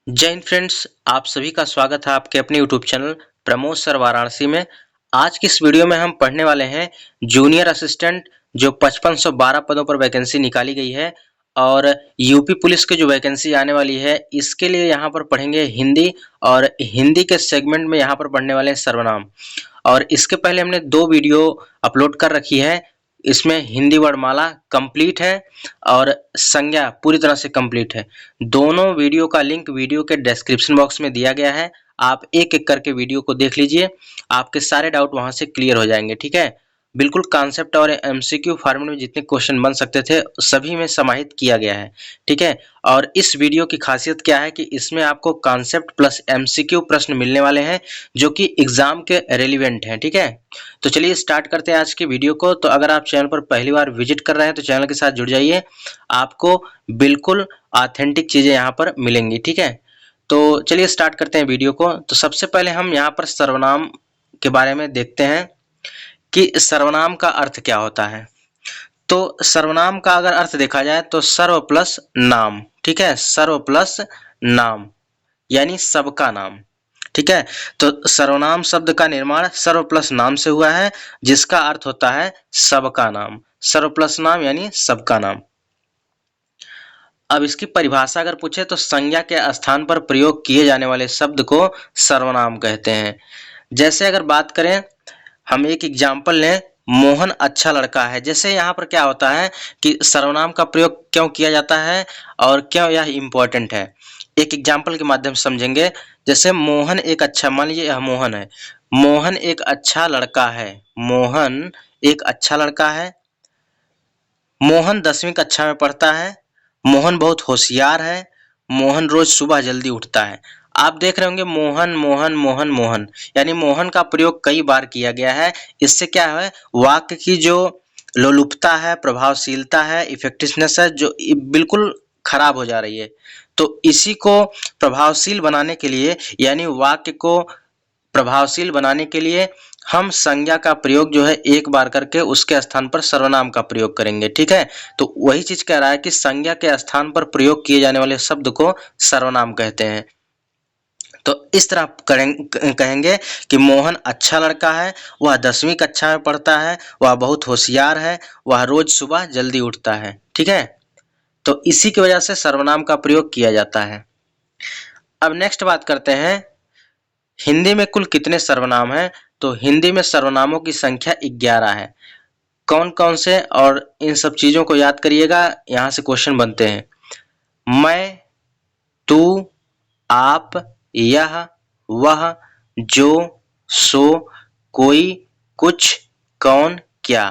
जय हिंद फ्रेंड्स, आप सभी का स्वागत है आपके अपने YouTube channel Pramod sir Varanasi में। आज की इस वीडियो में हम पढ़ने वाले हैं जूनियर असिस्टेंट जो 5512 पदों पर वैकेंसी निकाली गई है और यूपी पुलिस की जो वैकेंसी आने वाली है इसके लिए यहाँ पर पढ़ेंगे हिंदी और हिंदी के सेगमेंट में यहाँ पर पढ़ने वाले हैं सर्वनाम। और इसके पहले हमने 2 वीडियो अपलोड कर रखी है। इसमें हिंदी वर्णमाला कंप्लीट है और संज्ञा पूरी तरह से कंप्लीट है। दोनों वीडियो का लिंक वीडियो के डिस्क्रिप्शन बॉक्स में दिया गया है। आप एक-एक करके वीडियो को देख लीजिए, आपके सारे डाउट वहां से क्लियर हो जाएंगे। ठीक है, बिल्कुल कॉन्सेप्ट और एमसीक्यू फॉर्मेट में जितने क्वेश्चन बन सकते थे सभी में समाहित किया गया है। ठीक है, और इस वीडियो की खासियत क्या है कि इसमें आपको कॉन्सेप्ट प्लस एमसीक्यू प्रश्न मिलने वाले हैं जो कि एग्जाम के रेलिवेंट हैं। ठीक है, तो चलिए स्टार्ट करते हैं आज की वीडियो को। तो अगर आप चैनल पर पहली बार विजिट कर रहे हैं तो चैनल के साथ जुड़ जाइए, आपको बिल्कुल ऑथेंटिक चीजें यहाँ पर मिलेंगी। ठीक है, तो चलिए स्टार्ट करते हैं वीडियो को। तो सबसे पहले हम यहाँ पर सर्वनाम के बारे में देखते हैं कि सर्वनाम का अर्थ क्या होता है। तो सर्वनाम का अगर अर्थ देखा जाए तो सर्व प्लस नाम। ठीक है, सर्व प्लस नाम यानी सबका नाम। ठीक है, तो सर्वनाम शब्द का निर्माण सर्व प्लस नाम से हुआ है जिसका अर्थ होता है सबका नाम। सर्व प्लस नाम यानी सबका नाम। अब इसकी परिभाषा अगर पूछे तो संज्ञा के स्थान पर प्रयोग किए जाने वाले शब्द को सर्वनाम कहते हैं। जैसे अगर बात करें, हम एक एग्जाम्पल लें, मोहन अच्छा लड़का है। जैसे यहाँ पर क्या होता है कि सर्वनाम का प्रयोग क्यों किया जाता है और क्यों यह इम्पोर्टेंट है, एक एग्जाम्पल के माध्यम से समझेंगे। जैसे मोहन एक अच्छा, मान लीजिए यह मोहन है, मोहन एक अच्छा लड़का है, मोहन एक अच्छा लड़का है, मोहन 10वीं कक्षा में पढ़ता है, मोहन बहुत होशियार है, मोहन रोज सुबह जल्दी उठता है। आप देख रहे होंगे मोहन मोहन मोहन मोहन, यानी मोहन का प्रयोग कई बार किया गया है। इससे क्या है, वाक्य की जो लोलुपता है, प्रभावशीलता है, इफेक्टिवनेस है, जो बिल्कुल खराब हो जा रही है। तो इसी को प्रभावशील बनाने के लिए यानी वाक्य को प्रभावशील बनाने के लिए हम संज्ञा का प्रयोग जो है एक बार करके उसके स्थान पर सर्वनाम का प्रयोग करेंगे। ठीक है, तो वही चीज कह रहा है कि संज्ञा के स्थान पर प्रयोग किए जाने वाले शब्द को सर्वनाम कहते हैं। तो इस तरह कहेंगे कि मोहन अच्छा लड़का है, वह 10वीं कक्षा में पढ़ता है, वह बहुत होशियार है, वह रोज सुबह जल्दी उठता है। ठीक है, तो इसी की वजह से सर्वनाम का प्रयोग किया जाता है। अब नेक्स्ट बात करते हैं, हिंदी में कुल कितने सर्वनाम हैं। तो हिंदी में सर्वनामों की संख्या 11 है। कौन कौन से, और इन सब चीजों को याद करिएगा, यहां से क्वेश्चन बनते हैं। मैं, तू, आप, यह, वह, जो, सो, कोई, कुछ, कौन, क्या।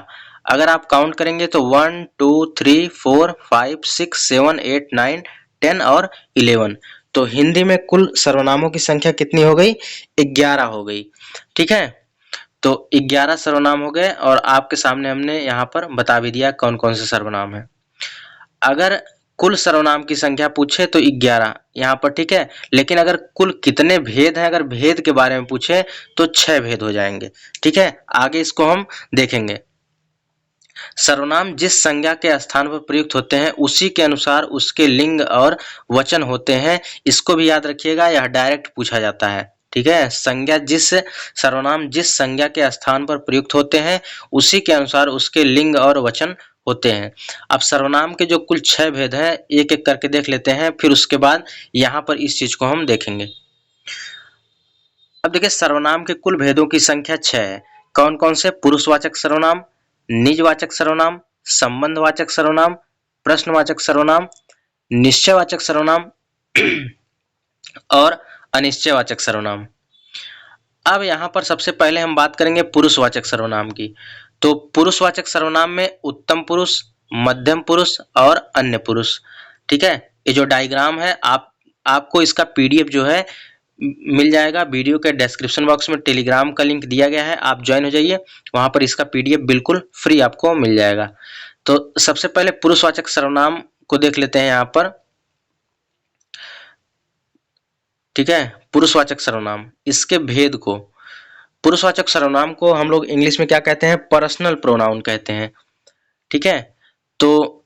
अगर आप काउंट करेंगे तो 1 2 3 4 5 6 7 8 9 10 और 11। तो हिंदी में कुल सर्वनामों की संख्या कितनी हो गई, 11 हो गई। ठीक है, तो 11 सर्वनाम हो गए और आपके सामने हमने यहाँ पर बता भी दिया कौन कौन से सर्वनाम है। अगर कुल सर्वनाम की संख्या पूछे तो 11 यहाँ पर। ठीक है, लेकिन अगर कुल कितने भेद हैं, अगर भेद के बारे में पूछे तो 6 भेद हो जाएंगे। ठीक है, आगे इसको हम देखेंगे। सर्वनाम जिस संज्ञा के स्थान पर प्रयुक्त होते हैं उसी के अनुसार उसके लिंग और वचन होते हैं। इसको भी याद रखिएगा, यह डायरेक्ट पूछा जाता है। ठीक है, सर्वनाम जिस संज्ञा के स्थान पर प्रयुक्त होते हैं उसी के अनुसार उसके लिंग और वचन होते हैं। अब सर्वनाम के जो कुल 6 भेद हैं एक एक करके देख लेते हैं, फिर उसके बाद यहाँ पर इस चीज को हम देखेंगे। अब देखिए, सर्वनाम के कुल भेदों की संख्या 6 है। कौन कौन से, पुरुषवाचक सर्वनाम, निजवाचक सर्वनाम, संबंधवाचक सर्वनाम, प्रश्नवाचक सर्वनाम, निश्चयवाचक सर्वनाम और अनिश्चयवाचक सर्वनाम। अब यहाँ पर सबसे पहले हम बात करेंगे पुरुषवाचक सर्वनाम की। तो पुरुषवाचक सर्वनाम में उत्तम पुरुष, मध्यम पुरुष और अन्य पुरुष। ठीक है, ये जो डायग्राम है आपको इसका पीडीएफ जो है मिल जाएगा वीडियो के डिस्क्रिप्शन बॉक्स में। टेलीग्राम का लिंक दिया गया है, आप ज्वाइन हो जाइए, वहां पर इसका पीडीएफ बिल्कुल फ्री आपको मिल जाएगा। तो सबसे पहले पुरुषवाचक सर्वनाम को देख लेते हैं यहाँ पर। ठीक है, पुरुषवाचक सर्वनाम, इसके भेद को, पुरुषवाचक सर्वनाम को हम लोग इंग्लिश में क्या कहते हैं, पर्सनल प्रोनाउन कहते हैं। ठीक है, तो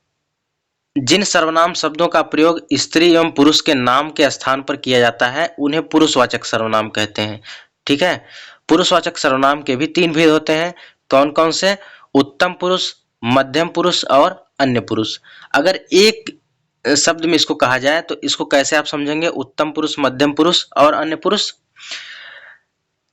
जिन सर्वनाम शब्दों का प्रयोग स्त्री एवं पुरुष के नाम के स्थान पर किया जाता है उन्हें पुरुषवाचक सर्वनाम कहते हैं। ठीक है, पुरुषवाचक सर्वनाम के भी 3 भेद होते हैं। कौन कौन से? उत्तम पुरुष, मध्यम पुरुष और अन्य पुरुष। अगर एक शब्द में इसको कहा जाए तो इसको कैसे आप समझेंगे? उत्तम पुरुष, मध्यम पुरुष और अन्य पुरुष।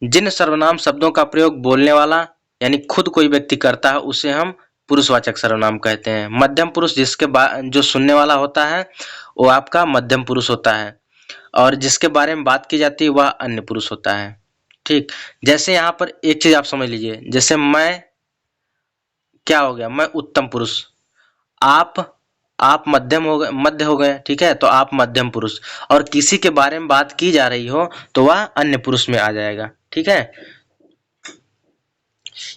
जिन सर्वनाम शब्दों का प्रयोग बोलने वाला यानी खुद कोई व्यक्ति करता है उसे हम पुरुषवाचक सर्वनाम कहते हैं। मध्यम पुरुष जिसके जो सुनने वाला होता है वो आपका मध्यम पुरुष होता है और जिसके बारे में बात की जाती है वह अन्य पुरुष होता है। ठीक, जैसे यहाँ पर एक चीज आप समझ लीजिए, जैसे मैं क्या हो गया? मैं उत्तम पुरुष। आप मध्यम हो गए, मध्य हो गए। ठीक है, तो आप मध्यम पुरुष और किसी के बारे में बात की जा रही हो तो वह अन्य पुरुष में आ जाएगा। ठीक है,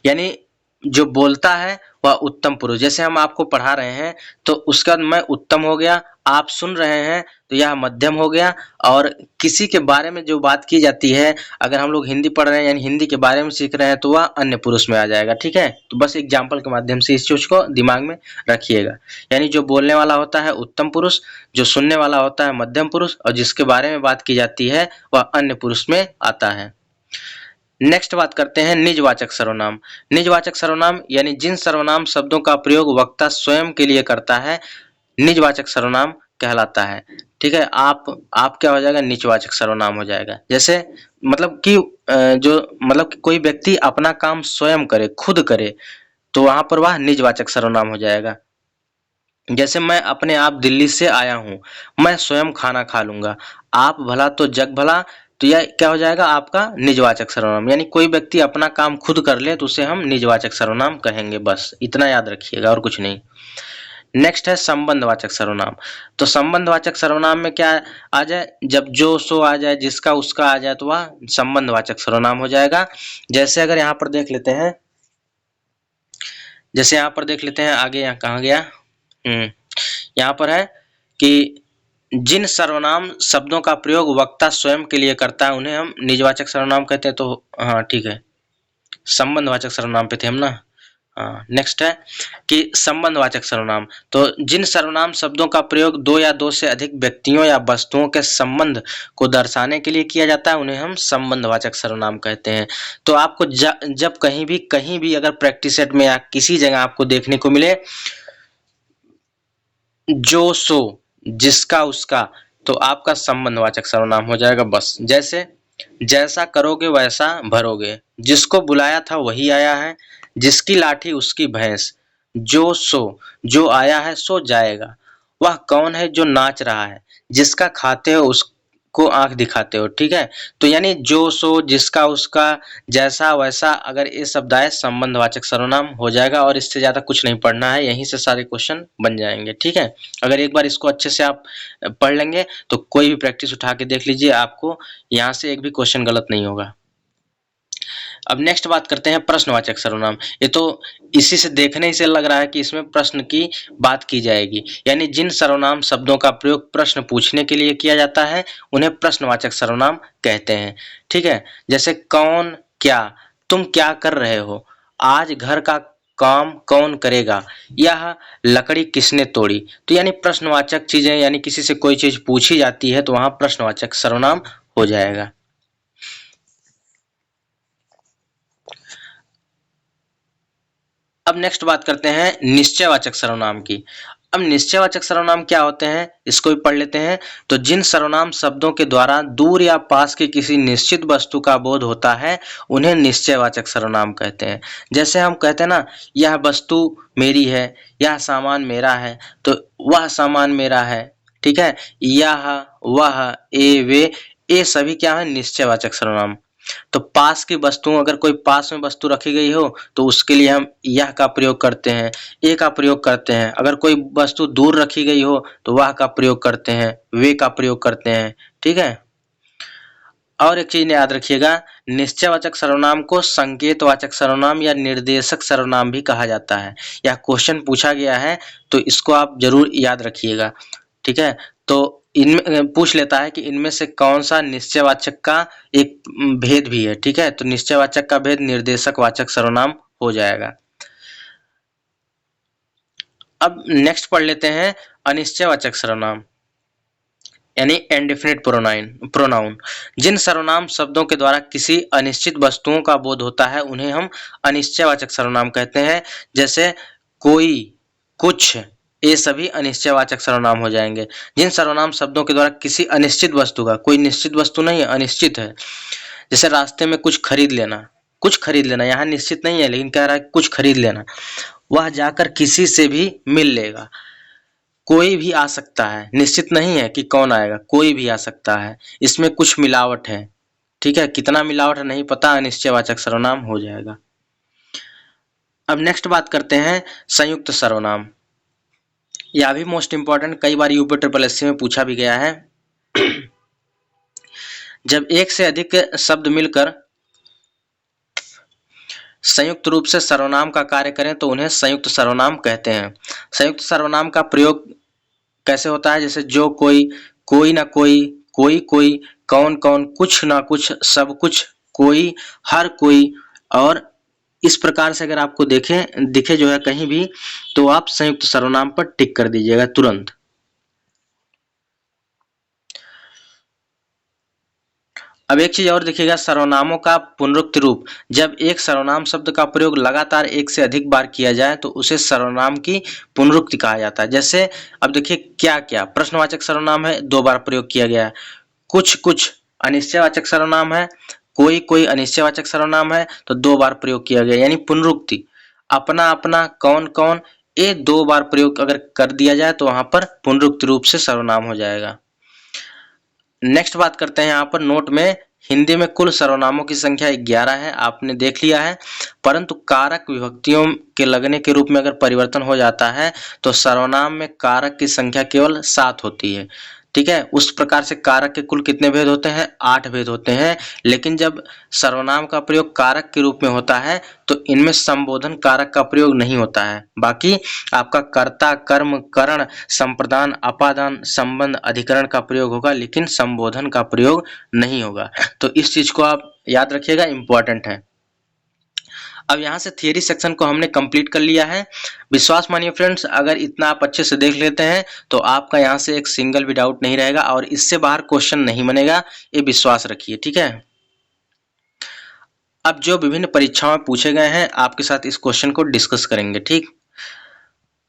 यानी जो बोलता है वह उत्तम पुरुष। जैसे हम आपको पढ़ा रहे हैं तो उसके बाद मैं उत्तम हो गया, आप सुन रहे हैं तो यह मध्यम हो गया और किसी के बारे में जो बात की जाती है, अगर हम लोग हिंदी पढ़ रहे हैं यानी हिंदी के बारे में सीख रहे हैं तो वह अन्य पुरुष में आ जाएगा। ठीक है, तो बस एग्जाम्पल के माध्यम से इस चीज को दिमाग में रखिएगा। यानी जो बोलने वाला होता है उत्तम पुरुष, जो सुनने वाला होता है मध्यम पुरुष और जिसके बारे में बात की जाती है वह अन्य पुरुष में आता है। नेक्स्ट बात करते हैं निजवाचक सर्वनाम। निजवाचक सर्वनाम यानी जिन सर्वनाम शब्दों का प्रयोग वक्ता स्वयं के लिए करता है निजवाचक सर्वनाम कहलाता है। ठीक है, आप क्या हो जाएगा? निजवाचक सर्वनाम हो जाएगा। जैसे मतलब कि जो मतलब कि कोई व्यक्ति अपना काम स्वयं करे, खुद करे, तो वहां पर वह निजवाचक सर्वनाम हो जाएगा। जैसे मैं अपने आप दिल्ली से आया हूं, मैं स्वयं खाना खा लूंगा, आप भला तो जग भला, तो यह क्या हो जाएगा? आपका निजवाचक सर्वनाम। यानी कोई व्यक्ति अपना काम खुद कर ले तो उसे हम निजवाचक सर्वनाम कहेंगे। बस इतना याद रखिएगा और कुछ नहीं। नेक्स्ट है संबंधवाचक सर्वनाम। तो संबंधवाचक सर्वनाम में क्या आ जाए? जब जो सो आ जाए, जिसका उसका आ जाए तो वह संबंधवाचक सर्वनाम हो जाएगा। जैसे अगर यहाँ पर देख लेते हैं, जैसे यहाँ पर देख लेते हैं, आगे यहाँ कहाँ गया? यहाँ पर है कि जिन सर्वनाम शब्दों का प्रयोग वक्ता स्वयं के लिए करता है उन्हें हम निजवाचक सर्वनाम कहते हैं। तो हाँ ठीक है, संबंधवाचक सर्वनाम पे थे हम ना। हाँ, नेक्स्ट है कि संबंधवाचक सर्वनाम। तो जिन सर्वनाम शब्दों का प्रयोग दो या दो से अधिक व्यक्तियों या वस्तुओं के संबंध को दर्शाने के लिए किया जाता है उन्हें हम संबंधवाचक सर्वनाम कहते हैं। तो आपको जब कहीं भी अगर प्रैक्टिस सेट में या किसी जगह आपको देखने को मिले जो सो, जिसका उसका, तो आपका संबंधवाचक सर्वनाम हो जाएगा। बस जैसे जैसा करोगे वैसा भरोगे, जिसको बुलाया था वही आया है, जिसकी लाठी उसकी भैंस, जो सो, जो आया है सो जाएगा, वह कौन है जो नाच रहा है, जिसका खाते हो उसको आंख दिखाते हो। ठीक है, तो यानी जो सो, जिसका उसका, जैसा वैसा, अगर ये शब्द आए संबंधवाचक सर्वनाम हो जाएगा और इससे ज्यादा कुछ नहीं पढ़ना है, यहीं से सारे क्वेश्चन बन जाएंगे। ठीक है, अगर एक बार इसको अच्छे से आप पढ़ लेंगे तो कोई भी प्रैक्टिस उठा के देख लीजिए, आपको यहाँ से एक भी क्वेश्चन गलत नहीं होगा। अब नेक्स्ट बात करते हैं प्रश्नवाचक सर्वनाम। ये तो इसी से देखने से लग रहा है कि इसमें प्रश्न की बात की जाएगी। यानी जिन सर्वनाम शब्दों का प्रयोग प्रश्न पूछने के लिए किया जाता है उन्हें प्रश्नवाचक सर्वनाम कहते हैं। ठीक है, जैसे कौन, क्या, तुम क्या कर रहे हो, आज घर का काम कौन करेगा, यह लकड़ी किसने तोड़ी। तो यानी प्रश्नवाचक चीजें, यानी किसी से कोई चीज पूछी जाती है तो वहां प्रश्नवाचक सर्वनाम हो जाएगा। अब नेक्स्ट बात करते हैं निश्चयवाचक सर्वनाम की। अब निश्चयवाचक सर्वनाम क्या होते हैं इसको भी पढ़ लेते हैं। तो जिन सर्वनाम शब्दों के द्वारा दूर या पास की किसी निश्चित वस्तु का बोध होता है उन्हें निश्चयवाचक सर्वनाम कहते हैं। जैसे हम कहते हैं ना, यह वस्तु मेरी है, यह सामान मेरा है, तो वह सामान मेरा है। ठीक है, यह, वह, ये सभी क्या है? निश्चयवाचक सर्वनाम। तो पास की वस्तुओं, अगर कोई पास में वस्तु रखी गई हो तो उसके लिए हम यह का प्रयोग करते हैं, ए का प्रयोग करते हैं। अगर कोई वस्तु दूर रखी गई हो तो वह का प्रयोग करते हैं, वे का प्रयोग करते हैं। ठीक है, और एक चीज याद रखिएगा, निश्चयवाचक सर्वनाम को संकेतवाचक सर्वनाम या निर्देशक सर्वनाम भी कहा जाता है। यह क्वेश्चन पूछा गया है तो इसको आप जरूर याद रखिएगा। ठीक है, तो इनमें पूछ लेता है कि इनमें से कौन सा निश्चयवाचक का एक भेद भी है। ठीक है, तो निश्चयवाचक का भेद निर्देशक वाचक सर्वनाम हो जाएगा। अब नेक्स्ट पढ़ लेते हैं अनिश्चयवाचक सर्वनाम यानी इंडेफिनिट प्रोनाउन। जिन सर्वनाम शब्दों के द्वारा किसी अनिश्चित वस्तुओं का बोध होता है उन्हें हम अनिश्चयवाचक सर्वनाम कहते हैं। जैसे कोई, कुछ, ये सभी अनिश्चयवाचक सर्वनाम हो जाएंगे। जिन सर्वनाम शब्दों के द्वारा किसी अनिश्चित वस्तु का, कोई निश्चित वस्तु नहीं है, अनिश्चित है। जैसे रास्ते में कुछ खरीद लेना, कुछ खरीद लेना यहाँ निश्चित नहीं है लेकिन कह रहा है कुछ खरीद लेना, वह जाकर किसी से भी मिल लेगा। कोई भी आ सकता है, निश्चित नहीं है कि कौन आएगा, कोई भी आ सकता है। इसमें कुछ मिलावट है, ठीक है, कितना मिलावट है नहीं पता, अनिश्चयवाचक सर्वनाम हो जाएगा। अब नेक्स्ट बात करते हैं संयुक्त सर्वनाम। यह भी मोस्ट इंपॉर्टेंट, कई बार यूपी ट्रिपल एससी में पूछा भी गया है। जब एक से अधिक शब्द मिलकर संयुक्त रूप से सर्वनाम का कार्य करें तो उन्हें संयुक्त सर्वनाम कहते हैं। संयुक्त सर्वनाम का प्रयोग कैसे होता है? जैसे जो कोई, कोई ना कोई, कोई कोई, कौन कौन, कुछ ना कुछ, सब कुछ, कोई, हर कोई, और इस प्रकार से अगर आपको दिखे जो है कहीं भी, तो आप संयुक्त सर्वनाम पर टिक कर दीजिएगा तुरंत। अब एक चीज और देखिएगा, सर्वनामों का पुनरुक्ति रूप। जब एक सर्वनाम शब्द का प्रयोग लगातार एक से अधिक बार किया जाए तो उसे सर्वनाम की पुनरुक्ति कहा जाता है। जैसे अब देखिए क्या क्या, प्रश्नवाचक सर्वनाम है, 2 बार प्रयोग किया गया है। कुछ कुछ अनिश्चयवाचक सर्वनाम है, कोई कोई अनिश्चयवाचक सर्वनाम है, तो 2 बार प्रयोग किया गया, यानी पुनरुक्ति। अपना अपना, कौन कौन, ये 2 बार प्रयोग अगर कर दिया जाए तो वहां पर पुनरुक्ति रूप से सर्वनाम हो जाएगा। नेक्स्ट बात करते हैं यहाँ पर नोट में, हिंदी में कुल सर्वनामों की संख्या 11 है, आपने देख लिया है। परंतु कारक विभक्तियों के लगने के रूप में अगर परिवर्तन हो जाता है तो सर्वनाम में कारक की संख्या केवल 7 होती है, ठीक है। उस प्रकार से कारक के कुल कितने भेद होते हैं? 8 भेद होते हैं। लेकिन जब सर्वनाम का प्रयोग कारक के रूप में होता है तो इनमें संबोधन कारक का प्रयोग नहीं होता है। बाकी आपका कर्ता, कर्म, करण, संप्रदान, अपादान, संबंध, अधिकरण का प्रयोग होगा, लेकिन संबोधन का प्रयोग नहीं होगा। तो इस चीज को आप याद रखिएगा, इंपॉर्टेंट है। अब यहाँ से थियरी सेक्शन को हमने कंप्लीट कर लिया है। विश्वास मानिए फ्रेंड्स, अगर इतना आप अच्छे से देख लेते हैं तो आपका यहाँ से एक सिंगल भी डाउट नहीं रहेगा और इससे बाहर क्वेश्चन नहीं बनेगा, ये विश्वास रखिए, ठीक है। अब जो विभिन्न परीक्षाओं में पूछे गए हैं आपके साथ इस क्वेश्चन को डिस्कस करेंगे, ठीक।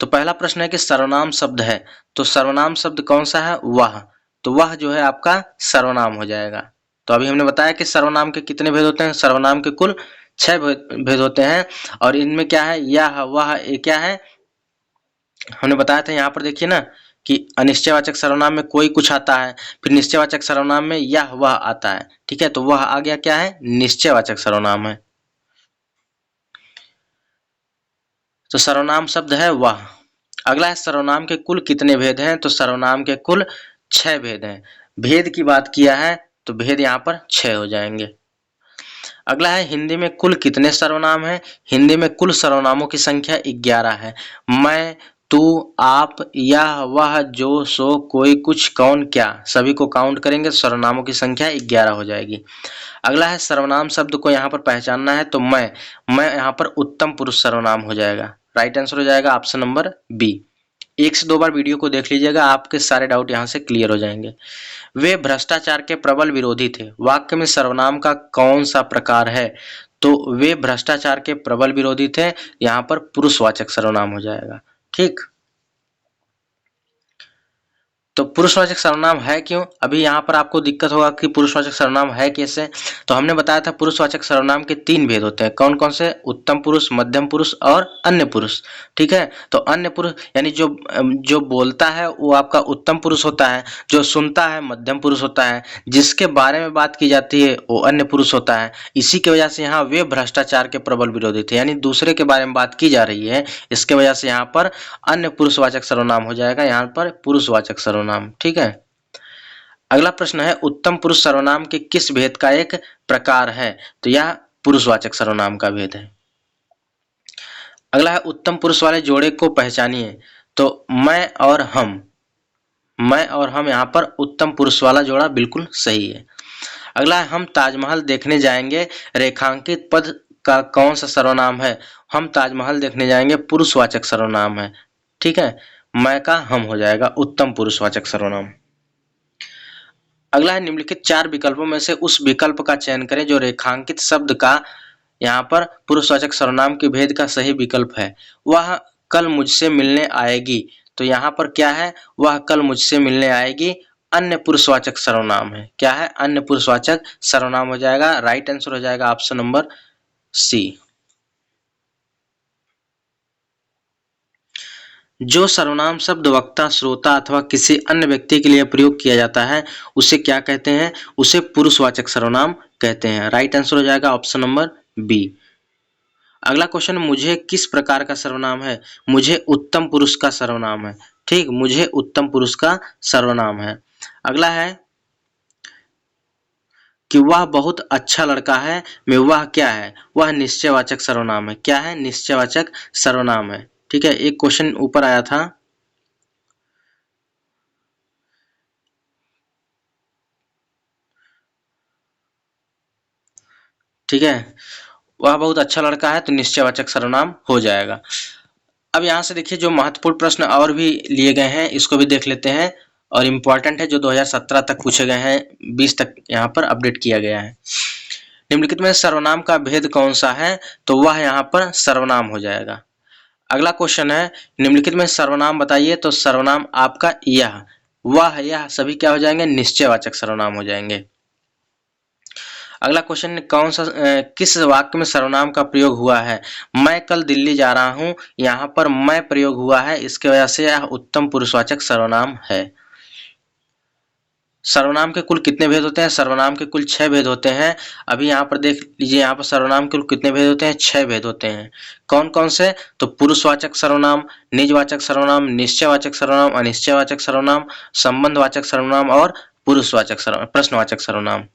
तो पहला प्रश्न है कि सर्वनाम शब्द है, तो सर्वनाम शब्द कौन सा है? वह। तो वह जो है आपका सर्वनाम हो जाएगा। तो अभी हमने बताया कि सर्वनाम के कितने भेद होते हैं? सर्वनाम के कुल 6 भेद होते हैं। और इनमें क्या है? यह, वह, ये क्या है हमने बताया था। यहाँ पर देखिए ना कि अनिश्चयवाचक सर्वनाम में कोई कुछ आता है, फिर निश्चयवाचक सर्वनाम में यह वह आता है, ठीक है। तो वह आ गया क्या है? निश्चयवाचक सर्वनाम है। तो सर्वनाम शब्द है वह। अगला है सर्वनाम के कुल कितने भेद हैं? तो सर्वनाम के कुल 6 भेद हैं। भेद की बात किया है तो भेद यहाँ पर 6 हो जाएंगे। अगला है हिंदी में कुल कितने सर्वनाम हैं? हिंदी में कुल सर्वनामों की संख्या 11 है। मैं, तू, आप, यह, वह, जो, सो, कोई, कुछ, कौन, क्या, सभी को काउंट करेंगे, सर्वनामों की संख्या 11 हो जाएगी। अगला है सर्वनाम शब्द को यहाँ पर पहचानना है, तो मैं यहाँ पर उत्तम पुरुष सर्वनाम हो जाएगा। राइट आंसर हो जाएगा ऑप्शन नंबर बी। 1 से 2 बार वीडियो को देख लीजिएगा, आपके सारे डाउट यहाँ से क्लियर हो जाएंगे। वे भ्रष्टाचार के प्रबल विरोधी थे। वाक्य में सर्वनाम का कौन सा प्रकार है? तो वे भ्रष्टाचार के प्रबल विरोधी थे, यहाँ पर पुरुषवाचक सर्वनाम हो जाएगा, ठीक। तो पुरुषवाचक सर्वनाम है क्यों? अभी यहाँ पर आपको दिक्कत होगा कि पुरुषवाचक सर्वनाम है कैसे। तो हमने बताया था पुरुषवाचक सर्वनाम के 3 भेद होते हैं। कौन कौन से? उत्तम पुरुष, मध्यम पुरुष और अन्य पुरुष, ठीक है। तो अन्य पुरुष यानी जो बोलता है वो आपका उत्तम पुरुष होता है, जो सुनता है मध्यम पुरुष होता है, जिसके बारे में बात की जाती है वो अन्य पुरुष होता है। इसी की वजह से यहाँ वे भ्रष्टाचार के प्रबल विरोधी थे, यानी दूसरे के बारे में बात की जा रही है, इसके वजह से यहाँ पर अन्य पुरुषवाचक सर्वनाम हो जाएगा, यहाँ पर पुरुषवाचक सर्वनाम, ठीक है। अगला प्रश्न है उत्तम पुरुष सर्वनाम के किस भेद का एक प्रकार है? तो यह पुरुषवाचक सर्वनाम का भेद है। अगला है उत्तम पुरुष वाले जोड़े को पहचानिए। तो मैं और हम यहाँ पर उत्तम पुरुष वाला जोड़ा बिल्कुल सही है। अगला है हम ताजमहल देखने जाएंगे, रेखांकित पद का कौन सा सर्वनाम है? हम ताजमहल देखने जाएंगे पुरुषवाचक सर्वनाम है, ठीक है, मैं का हम हो जाएगा उत्तम पुरुषवाचक सर्वनाम। अगला है निम्नलिखित 4 विकल्पों में से उस विकल्प का चयन करें जो रेखांकित शब्द का यहाँ पर पुरुषवाचक सर्वनाम के भेद का सही विकल्प है। वह कल मुझसे मिलने आएगी, तो यहाँ पर क्या है, वह कल मुझसे मिलने आएगी अन्य पुरुषवाचक सर्वनाम है। क्या है, अन्य पुरुषवाचक सर्वनाम हो जाएगा। राइट आंसर हो जाएगा ऑप्शन नंबर सी। जो सर्वनाम शब्द वक्ता, श्रोता अथवा किसी अन्य व्यक्ति के लिए प्रयोग किया जाता है उसे क्या कहते हैं, उसे पुरुषवाचक सर्वनाम कहते हैं। राइट आंसर हो जाएगा ऑप्शन नंबर बी। अगला क्वेश्चन, मुझे किस प्रकार का सर्वनाम है, मुझे उत्तम पुरुष का सर्वनाम है। ठीक, मुझे उत्तम पुरुष का सर्वनाम है। अगला है कि वह बहुत अच्छा लड़का है में वह क्या है, वह निश्चयवाचक सर्वनाम है। क्या है, निश्चयवाचक सर्वनाम है। ठीक है, एक क्वेश्चन ऊपर आया था, ठीक है, वह बहुत अच्छा लड़का है तो निश्चयवाचक सर्वनाम हो जाएगा। अब यहाँ से देखिए जो महत्वपूर्ण प्रश्न और भी लिए गए हैं इसको भी देख लेते हैं, और इम्पोर्टेंट है जो 2017 तक पूछे गए हैं, 20 तक यहाँ पर अपडेट किया गया है। निम्नलिखित में सर्वनाम का भेद कौन सा है, तो वह यहाँ पर सर्वनाम हो जाएगा। अगला क्वेश्चन है, निम्नलिखित में सर्वनाम बताइए, तो सर्वनाम आपका यह, वह, यह सभी क्या हो जाएंगे, निश्चयवाचक सर्वनाम हो जाएंगे। अगला क्वेश्चन, कौन सा किस वाक्य में सर्वनाम का प्रयोग हुआ है, मैं कल दिल्ली जा रहा हूं, यहाँ पर मैं प्रयोग हुआ है, इसके वजह से यह उत्तम पुरुषवाचक सर्वनाम है। सर्वनाम के कुल कितने भेद होते हैं, सर्वनाम के कुल 6 भेद होते हैं। अभी यहाँ पर देख लीजिए, यहाँ पर सर्वनाम के कुल कितने भेद होते हैं, 6 भेद होते हैं। कौन कौन से, तो पुरुषवाचक सर्वनाम, निजवाचक सर्वनाम, निश्चयवाचक सर्वनाम, अनिश्चयवाचक सर्वनाम, संबंधवाचक सर्वनाम और पुरुषवाचक सर्वनाम, प्रश्नवाचक सर्वनाम।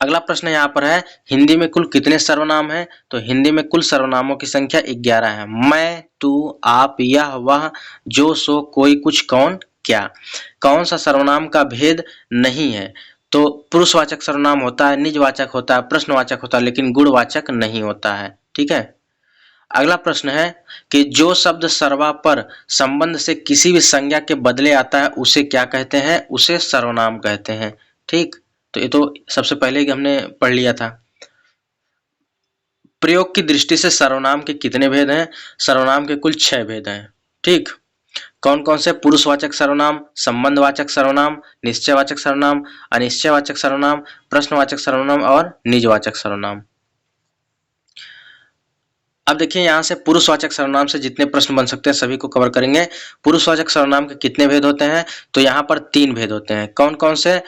अगला प्रश्न यहाँ पर है, हिंदी में कुल कितने सर्वनाम हैं, तो हिंदी में कुल सर्वनामों की संख्या 11 है। मैं, तू, आप, यह, वह, जो, सो, कोई, कुछ, कौन, क्या। कौन सा सर्वनाम का भेद नहीं है, तो पुरुषवाचक सर्वनाम होता है, निजवाचक होता है, प्रश्नवाचक होता है, लेकिन गुणवाचक नहीं होता है। ठीक है। अगला प्रश्न है कि जो शब्द सर्वा पर संबंध से किसी भी संज्ञा के बदले आता है उसे क्या कहते हैं, उसे सर्वनाम कहते हैं। ठीक, तो ये तो सबसे पहले ही हमने पढ़ लिया था। प्रयोग की दृष्टि से सर्वनाम के कितने भेद हैं, सर्वनाम के कुल 6 भेद हैं। ठीक, कौन कौन से, पुरुषवाचक सर्वनाम, संबंधवाचक सर्वनाम, निश्चयवाचक सर्वनाम, अनिश्चयवाचक सर्वनाम, प्रश्नवाचक सर्वनाम और निजवाचक सर्वनाम। अब देखिए यहाँ से पुरुषवाचक सर्वनाम से जितने प्रश्न बन सकते हैं सभी को कवर करेंगे। पुरुषवाचक सर्वनाम के कितने भेद होते हैं, तो यहाँ पर 3 भेद होते हैं। कौन कौन से,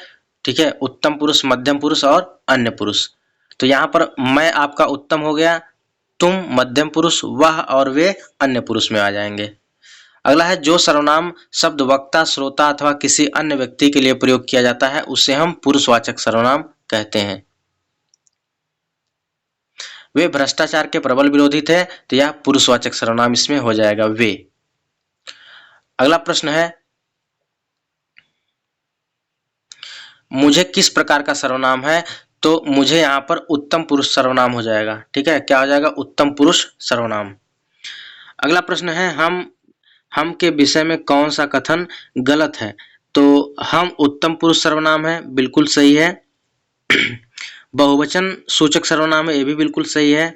ठीक है, उत्तम पुरुष, मध्यम पुरुष और अन्य पुरुष। तो यहाँ पर मैं आपका उत्तम हो गया, तुम मध्यम पुरुष, वह और वे अन्य पुरुष में आ जाएंगे। अगला है, जो सर्वनाम शब्द वक्ता, श्रोता अथवा किसी अन्य व्यक्ति के लिए प्रयोग किया जाता है उसे हम पुरुषवाचक सर्वनाम कहते हैं। वे भ्रष्टाचार के प्रबल विरोधी थे, तो यह पुरुषवाचक सर्वनाम इसमें हो जाएगा, वे। अगला प्रश्न है, मुझे किस प्रकार का सर्वनाम है, तो मुझे यहाँ पर उत्तम पुरुष सर्वनाम हो जाएगा। ठीक है, क्या हो जाएगा, उत्तम पुरुष सर्वनाम। अगला प्रश्न है, हम के विषय में कौन सा कथन गलत है, तो हम उत्तम पुरुष सर्वनाम है, बिल्कुल सही है। बहुवचन सूचक सर्वनाम है, ये भी बिल्कुल सही है।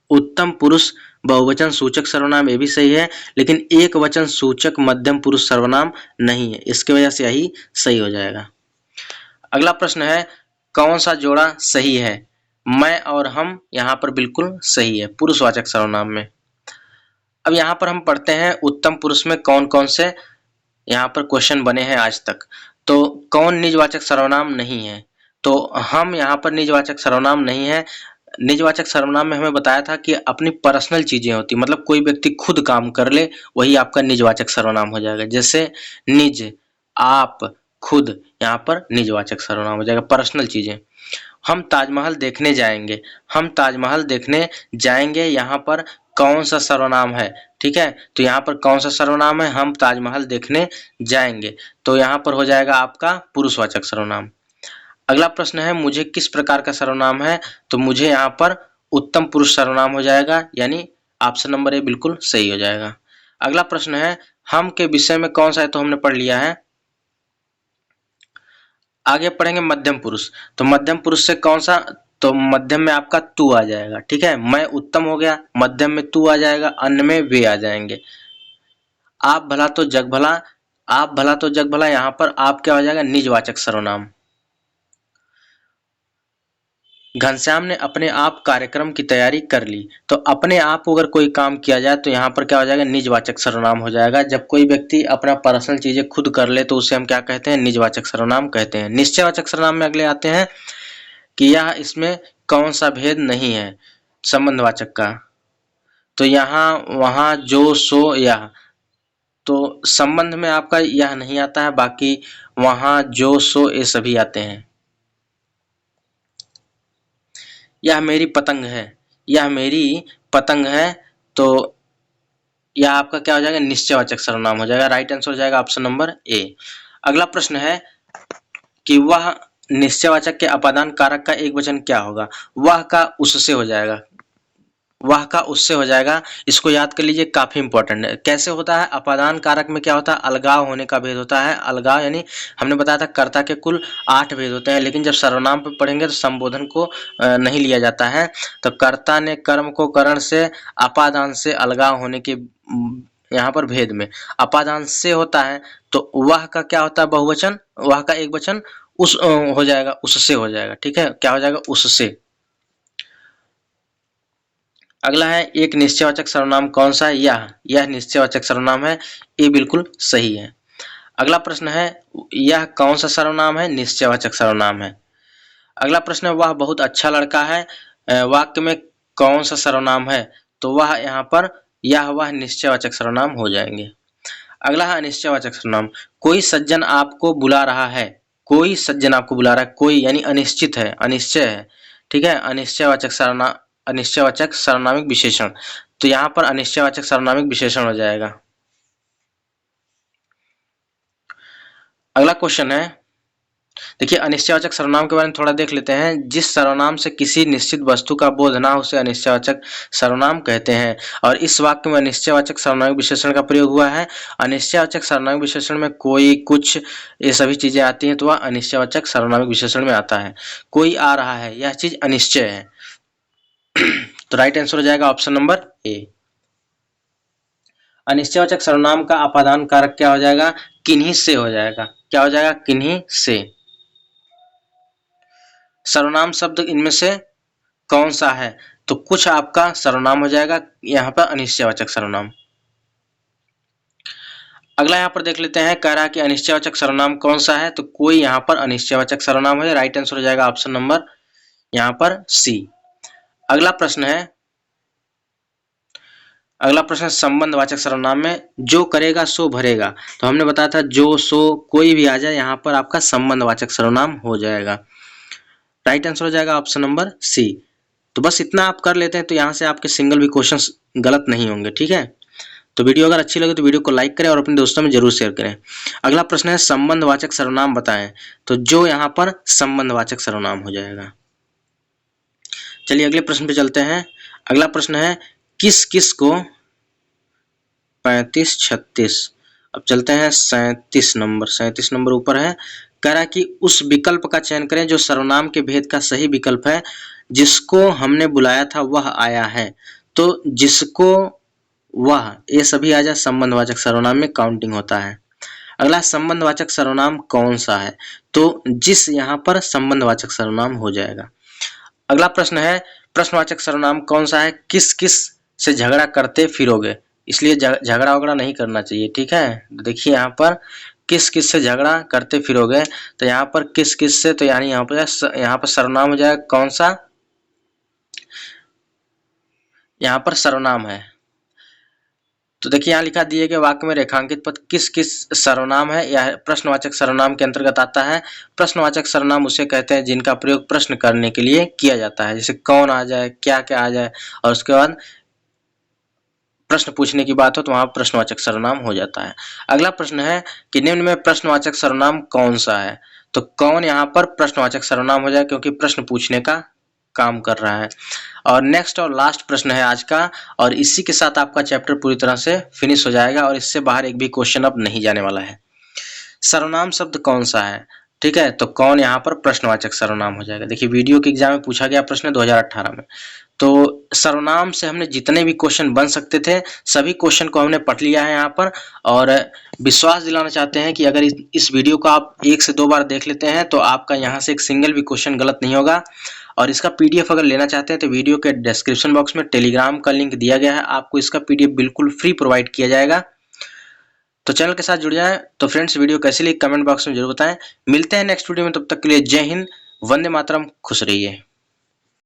उत्तम पुरुष बहुवचन सूचक सर्वनाम, ये भी सही है, लेकिन एक वचन सूचक मध्यम पुरुष सर्वनाम नहीं है, इसकी वजह से यही सही हो जाएगा। अगला प्रश्न है, कौन सा जोड़ा सही है, मैं और हम, यहाँ पर बिल्कुल सही है पुरुषवाचक सर्वनाम में। अब यहाँ पर हम पढ़ते हैं उत्तम पुरुष में कौन कौन से यहाँ पर क्वेश्चन बने हैं आज तक। तो कौन निजवाचक सर्वनाम नहीं है, तो हम यहाँ पर निजवाचक सर्वनाम नहीं है। निजवाचक सर्वनाम में हमें बताया था कि अपनी पर्सनल चीजें होती, मतलब कोई व्यक्ति खुद काम कर ले वही आपका निजवाचक सर्वनाम हो जाएगा। जैसे निज, आप, खुद, यहाँ पर निजवाचक सर्वनाम हो जाएगा, पर्सनल चीजें। हम ताजमहल देखने जाएंगे, हम ताजमहल देखने जाएंगे, यहाँ पर कौन सा सर्वनाम है, ठीक है, तो यहाँ पर कौन सा सर्वनाम है, हम ताजमहल देखने जाएंगे, तो यहाँ पर हो जाएगा आपका पुरुषवाचक सर्वनाम। अगला प्रश्न है, मुझे किस प्रकार का सर्वनाम है, तो मुझे यहाँ पर उत्तम पुरुष सर्वनाम हो जाएगा, यानी ऑप्शन नंबर ए बिल्कुल सही हो जाएगा। अगला प्रश्न है हम के विषय में कौन सा है, तो हमने पढ़ लिया है। आगे पढ़ेंगे मध्यम पुरुष। तो मध्यम पुरुष से कौन सा, तो मध्यम में आपका तू आ जाएगा, ठीक है। मैं उत्तम हो गया, मध्यम में तू आ जाएगा, अन्य में वे आ जाएंगे। आप भला तो जग भला, आप भला तो जग भला, यहाँ पर आप क्या हो जाएगा, निजवाचक सर्वनाम। घनश्याम ने अपने आप कार्यक्रम की तैयारी कर ली। तो अपने आप अगर कोई काम किया जाए तो यहाँ पर क्या हो जाएगा, निजवाचक सर्वनाम हो जाएगा। जब कोई व्यक्ति अपना पर्सनल चीजें खुद कर ले तो उसे हम क्या कहते हैं, निजवाचक सर्वनाम कहते हैं। निश्चयवाचक सर्वनाम में अगले आते हैं कि यह इसमें कौन सा भेद नहीं है संबंधवाचक का। तो यहाँ वहाँ जो सो यह, तो संबंध में आपका यह नहीं आता है, बाकी वहाँ जो सो ये सभी आते हैं। यह मेरी पतंग है, यह मेरी पतंग है, तो यह आपका क्या हो जाएगा, निश्चयवाचक सर्वनाम हो जाएगा। राइट आंसर हो जाएगा ऑप्शन नंबर ए। अगला प्रश्न है कि वह निश्चयवाचक के अपादान कारक का एक वचन क्या होगा। वह का उससे हो जाएगा, वह का उससे हो जाएगा। इसको याद कर लीजिए, काफी इंपॉर्टेंट है। कैसे होता है, अपादान कारक में क्या होता है, अलगाव होने का भेद होता है। अलगाव यानी हमने बताया था कर्ता के कुल 8 भेद होते हैं, लेकिन जब सर्वनाम पे पढ़ेंगे तो संबोधन को नहीं लिया जाता है। तो कर्ता ने कर्म को करण से, अपादान से अलगाव होने के यहाँ पर भेद में अपादान से होता है, तो वह का क्या होता है, बहुवचन, वह का एक वचन उस हो जाएगा, उससे हो जाएगा, ठीक है। क्या हो जाएगा, उससे। अगला है एक निश्चयवाचक सर्वनाम कौन सा है, यह निश्चयवाचक सर्वनाम है, ये बिल्कुल सही है। अगला प्रश्न है यह कौन सा सर्वनाम है, निश्चयवाचक सर्वनाम है। अगला प्रश्न है वह बहुत अच्छा लड़का है, वाक्य में कौन सा सर्वनाम है, तो वह यहाँ पर यह वह निश्चयवाचक सर्वनाम हो जाएंगे। अगला है अनिश्चयवाचक सर्वनाम। कोई सज्जन आपको बुला रहा है, कोई सज्जन आपको बुला रहा है, कोई यानी अनिश्चित है, अनिश्चय है, ठीक है। अनिश्चयवाचक सर्वनाम, अनिश्चयवाचक सर्वनामिक विशेषण, तो यहाँ पर अनिश्चयवाचक सर्वनामिक विशेषण हो जाएगा। अगला क्वेश्चन है, देखिए अनिश्चयवाचक सर्वनाम के बारे में थोड़ा देख लेते हैं। जिस सर्वनाम से किसी निश्चित वस्तु का बोध ना हो उसे अनिश्चयवाचक सर्वनाम कहते हैं। और इस वाक्य में अनिश्चयवाचक सर्वनामिक विशेषण का प्रयोग हुआ है। अनिश्चयवाचक सर्वनामिक विशेषण में कोई, कुछ, ये सभी चीजें आती हैं, तो वह अनिश्चयवाचक सर्वनामिक विशेषण में आता है। कोई आ रहा है, यह चीज अनिश्चय है, तो राइट आंसर हो जाएगा ऑप्शन नंबर ए। अनिश्चयवाचक सर्वनाम का अपादान कारक क्या हो जाएगा, किन्हीं से हो जाएगा। क्या हो जाएगा, किन्हीं से। सर्वनाम शब्द इनमें से कौन सा है, तो कुछ आपका सर्वनाम हो जाएगा, यहाँ पर अनिश्चयवाचक सर्वनाम। अगला यहाँ पर देख लेते हैं, कह रहा है कि अनिश्चयवाचक सर्वनाम कौन सा है, तो कोई यहाँ पर अनिश्चयवाचक सर्वनाम है। राइट आंसर हो जाएगा ऑप्शन नंबर यहाँ पर सी। अगला प्रश्न है, अगला प्रश्न संबंधवाचक सर्वनाम में जो करेगा सो भरेगा। तो हमने बताया था जो, सो, कोई भी आ जाए, यहाँ पर आपका संबंधवाचक सर्वनाम हो जाएगा। राइट आंसर हो जाएगा ऑप्शन नंबर सी। तो बस इतना आप कर लेते हैं तो यहाँ से आपके सिंगल भी क्वेश्चंस गलत नहीं होंगे, ठीक है। तो वीडियो अगर अच्छी लगे तो वीडियो को लाइक करें और अपने दोस्तों में जरूर शेयर करें। अगला प्रश्न है संबंधवाचक सर्वनाम बताएं। तो जो यहाँ पर संबंधवाचक सर्वनाम हो जाएगा। चलिए अगले प्रश्न पे चलते हैं। अगला प्रश्न है किस किस को 35, 36, अब चलते हैं 37 नंबर। 37 नंबर ऊपर है, कह रहा है कि उस विकल्प का चयन करें जो सर्वनाम के भेद का सही विकल्प है। जिसको हमने बुलाया था वह आया है। तो जिसको, वह, ये सभी आ जाए संबंधवाचक सर्वनाम में काउंटिंग होता है। अगला संबंधवाचक सर्वनाम कौन सा है, तो जिस यहाँ पर संबंधवाचक सर्वनाम हो जाएगा। अगला प्रश्न है प्रश्नवाचक सर्वनाम कौन सा है, किस किस से झगड़ा करते फिरोगे। इसलिए झगड़ा वगड़ा नहीं करना चाहिए, ठीक है। देखिए यहाँ पर किस किस से झगड़ा करते फिरोगे, तो यहाँ पर किस किस से, तो यानी यहाँ पर सर्वनाम हो जाएगा कौन सा, यहाँ पर सर्वनाम है। तो देखिए यहाँ लिखा दिए गए वाक्य में रेखांकित पद किस किस सर्वनाम है, यह प्रश्नवाचक सर्वनाम के अंतर्गत आता है। प्रश्नवाचक सर्वनाम उसे कहते हैं जिनका प्रयोग प्रश्न करने के लिए किया जाता है, जैसे कौन आ जाए, क्या क्या आ जाए, और उसके बाद प्रश्न पूछने की बात हो तो वहां प्रश्नवाचक सर्वनाम हो जाता है। अगला प्रश्न है कि निम्न में प्रश्नवाचक सर्वनाम कौन सा है, तो कौन यहाँ पर प्रश्नवाचक सर्वनाम हो जाए क्योंकि प्रश्न पूछने का काम कर रहा है। और नेक्स्ट और लास्ट प्रश्न है आज का, और इसी के साथ आपका चैप्टर पूरी तरह से फिनिश हो जाएगा और इससे बाहर एक भी क्वेश्चन अब नहीं जाने वाला है। सर्वनाम शब्द कौन सा है? ठीक है, तो कौन यहाँ पर प्रश्नवाचक सर्वनाम हो जाएगा। देखिए वीडियो के एग्जाम में पूछा गया प्रश्न 2018 में, तो सर्वनाम से हमने जितने भी क्वेश्चन बन सकते थे सभी क्वेश्चन को हमने पढ़ लिया है यहाँ पर। और विश्वास दिलाना चाहते हैं कि अगर इस वीडियो को आप 1 से 2 बार देख लेते हैं तो आपका यहाँ से एक सिंगल भी क्वेश्चन गलत नहीं होगा। और इसका पीडीएफ अगर लेना चाहते हैं तो वीडियो के डिस्क्रिप्शन बॉक्स में टेलीग्राम का लिंक दिया गया है, आपको इसका पीडीएफ बिल्कुल फ्री प्रोवाइड किया जाएगा। तो चैनल के साथ जुड़ जाएं। तो फ्रेंड्स वीडियो कैसी लगी कमेंट बॉक्स में जरूर बताएं। मिलते हैं नेक्स्ट वीडियो में, तब तक के लिए जय हिंद, वंदे मातरम, खुश रहिए।